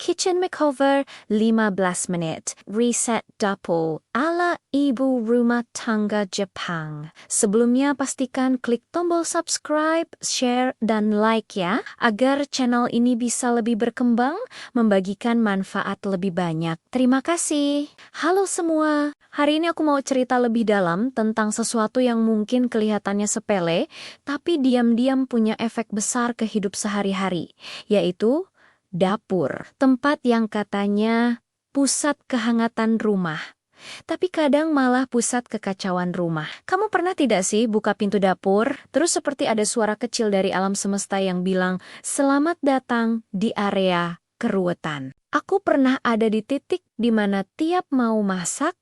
Kitchen Makeover 15 menit. Reset dapur ala ibu rumah tangga Jepang. Sebelumnya pastikan klik tombol subscribe, share, dan like ya, agar channel ini bisa lebih berkembang, membagikan manfaat lebih banyak. Terima kasih. Halo semua, hari ini aku mau cerita lebih dalam tentang sesuatu yang mungkin kelihatannya sepele, tapi diam-diam punya efek besar ke hidup sehari-hari, yaitu dapur, tempat yang katanya pusat kehangatan rumah, tapi kadang malah pusat kekacauan rumah. Kamu pernah tidak sih buka pintu dapur, terus seperti ada suara kecil dari alam semesta yang bilang, "Selamat datang di area keruwetan." Aku pernah ada di titik di mana tiap mau masak,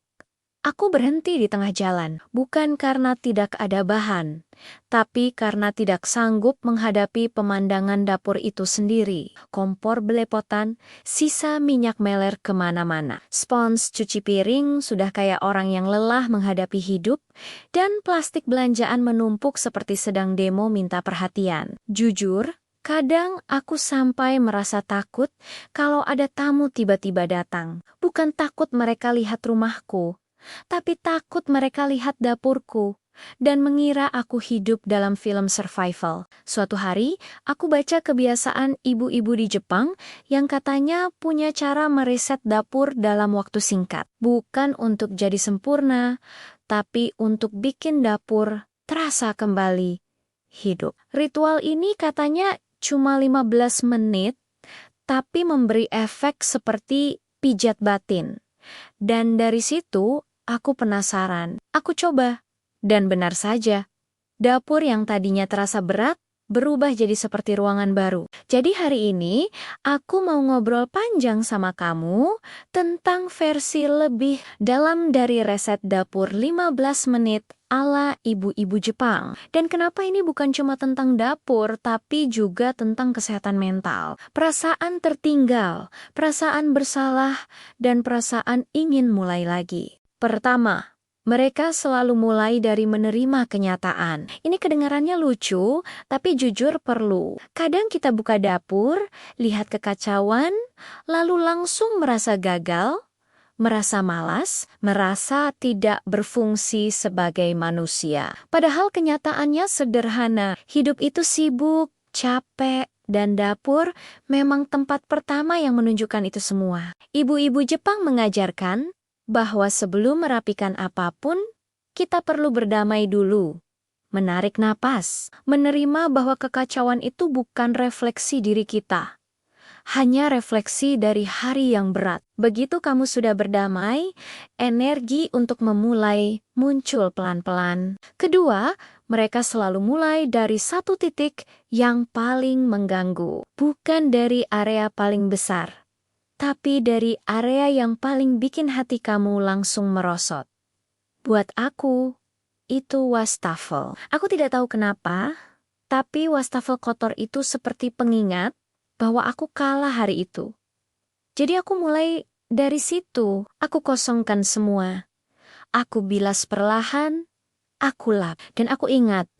aku berhenti di tengah jalan, bukan karena tidak ada bahan, tapi karena tidak sanggup menghadapi pemandangan dapur itu sendiri. Kompor belepotan, sisa minyak meler kemana-mana. Spons cuci piring sudah kayak orang yang lelah menghadapi hidup, dan plastik belanjaan menumpuk seperti sedang demo minta perhatian. Jujur, kadang aku sampai merasa takut kalau ada tamu tiba-tiba datang. Bukan takut mereka lihat rumahku, tapi takut mereka lihat dapurku dan mengira aku hidup dalam film survival. Suatu hari, aku baca kebiasaan ibu-ibu di Jepang yang katanya punya cara mereset dapur dalam waktu singkat. Bukan untuk jadi sempurna, tapi untuk bikin dapur terasa kembali hidup. Ritual ini katanya cuma 15 menit, tapi memberi efek seperti pijat batin. Dan dari situ, aku penasaran. Aku coba. Dan benar saja, dapur yang tadinya terasa berat berubah jadi seperti ruangan baru. Jadi hari ini, aku mau ngobrol panjang sama kamu tentang versi lebih dalam dari resep dapur 15 menit ala ibu-ibu Jepang. Dan kenapa ini bukan cuma tentang dapur, tapi juga tentang kesehatan mental. Perasaan tertinggal, perasaan bersalah, dan perasaan ingin mulai lagi. Pertama, mereka selalu mulai dari menerima kenyataan. Ini kedengarannya lucu, tapi jujur perlu. Kadang kita buka dapur, lihat kekacauan, lalu langsung merasa gagal, merasa malas, merasa tidak berfungsi sebagai manusia. Padahal kenyataannya sederhana. Hidup itu sibuk, capek, dan dapur memang tempat pertama yang menunjukkan itu semua. Ibu-ibu Jepang mengajarkan bahwa sebelum merapikan apapun, kita perlu berdamai dulu. Menarik napas, menerima bahwa kekacauan itu bukan refleksi diri kita, hanya refleksi dari hari yang berat. Begitu kamu sudah berdamai, energi untuk memulai muncul pelan-pelan. Kedua, mereka selalu mulai dari satu titik yang paling mengganggu, bukan dari area paling besar, tapi dari area yang paling bikin hati kamu langsung merosot. Buat aku, itu wastafel. Aku tidak tahu kenapa, tapi wastafel kotor itu seperti pengingat bahwa aku kalah hari itu. Jadi aku mulai dari situ. Aku kosongkan semua. Aku bilas perlahan, aku lap. Dan aku ingat,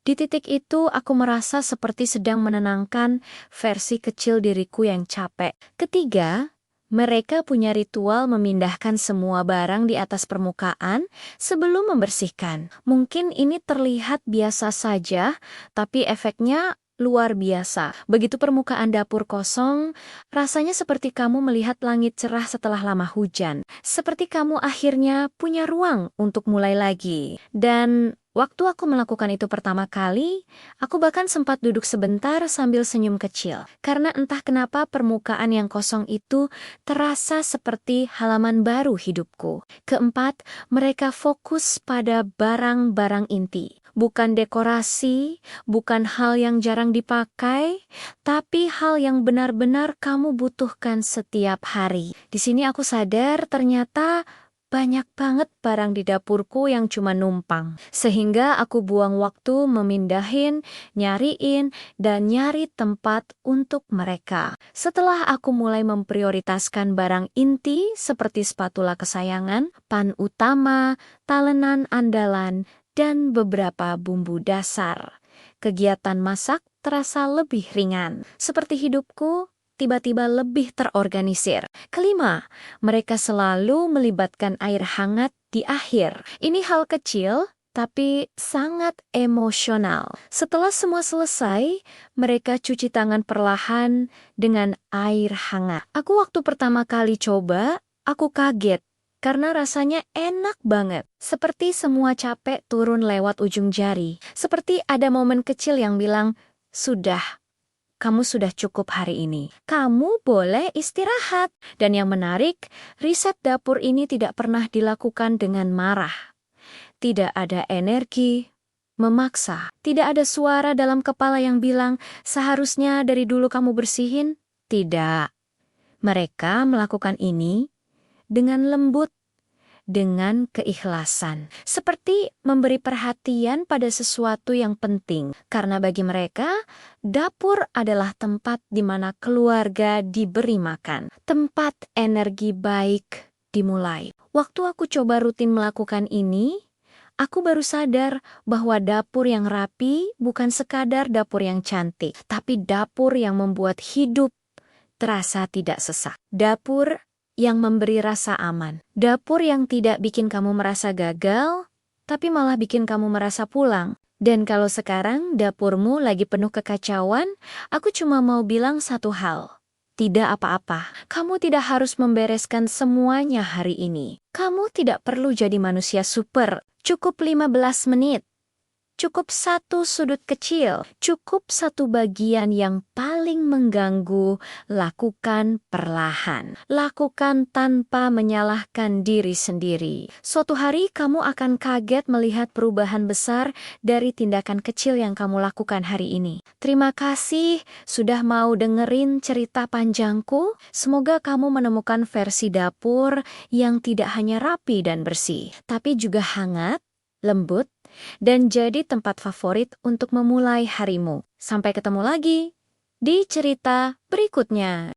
di titik itu aku merasa seperti sedang menenangkan versi kecil diriku yang capek. Ketiga, mereka punya ritual memindahkan semua barang di atas permukaan sebelum membersihkan. Mungkin ini terlihat biasa saja, tapi efeknya luar biasa. Begitu permukaan dapur kosong, rasanya seperti kamu melihat langit cerah setelah lama hujan. Seperti kamu akhirnya punya ruang untuk mulai lagi. Dan waktu aku melakukan itu pertama kali, aku bahkan sempat duduk sebentar sambil senyum kecil. Karena entah kenapa permukaan yang kosong itu terasa seperti halaman baru hidupku. Keempat, mereka fokus pada barang-barang inti. Bukan dekorasi, bukan hal yang jarang dipakai, tapi hal yang benar-benar kamu butuhkan setiap hari. Di sini aku sadar ternyata banyak banget barang di dapurku yang cuma numpang. Sehingga aku buang waktu memindahin, nyariin, dan nyari tempat untuk mereka. Setelah aku mulai memprioritaskan barang inti seperti spatula kesayangan, pan utama, talenan andalan, dan beberapa bumbu dasar, kegiatan masak terasa lebih ringan. Seperti hidupku tiba-tiba lebih terorganisir. Kelima, mereka selalu melibatkan air hangat di akhir. Ini hal kecil, tapi sangat emosional. Setelah semua selesai, mereka cuci tangan perlahan dengan air hangat. Aku waktu pertama kali coba, aku kaget. Karena rasanya enak banget. Seperti semua capek turun lewat ujung jari. Seperti ada momen kecil yang bilang, sudah, kamu sudah cukup hari ini. Kamu boleh istirahat. Dan yang menarik, riset dapur ini tidak pernah dilakukan dengan marah. Tidak ada energi, memaksa. Tidak ada suara dalam kepala yang bilang, seharusnya dari dulu kamu bersihin. Tidak. Mereka melakukan ini dengan lembut, dengan keikhlasan. Seperti memberi perhatian pada sesuatu yang penting. Karena bagi mereka, dapur adalah tempat di mana keluarga diberi makan. Tempat energi baik dimulai. Waktu aku coba rutin melakukan ini, aku baru sadar bahwa dapur yang rapi bukan sekadar dapur yang cantik, tapi dapur yang membuat hidup terasa tidak sesak. Dapur yang memberi rasa aman. Dapur yang tidak bikin kamu merasa gagal, tapi malah bikin kamu merasa pulang. Dan kalau sekarang dapurmu lagi penuh kekacauan, aku cuma mau bilang satu hal. Tidak apa-apa. Kamu tidak harus membereskan semuanya hari ini. Kamu tidak perlu jadi manusia super. Cukup 15 menit. Cukup satu sudut kecil, cukup satu bagian yang paling mengganggu, lakukan perlahan. Lakukan tanpa menyalahkan diri sendiri. Suatu hari kamu akan kaget melihat perubahan besar dari tindakan kecil yang kamu lakukan hari ini. Terima kasih sudah mau dengerin cerita panjangku. Semoga kamu menemukan versi dapur yang tidak hanya rapi dan bersih, tapi juga hangat, lembut, dan jadi tempat favorit untuk memulai harimu. Sampai ketemu lagi di cerita berikutnya.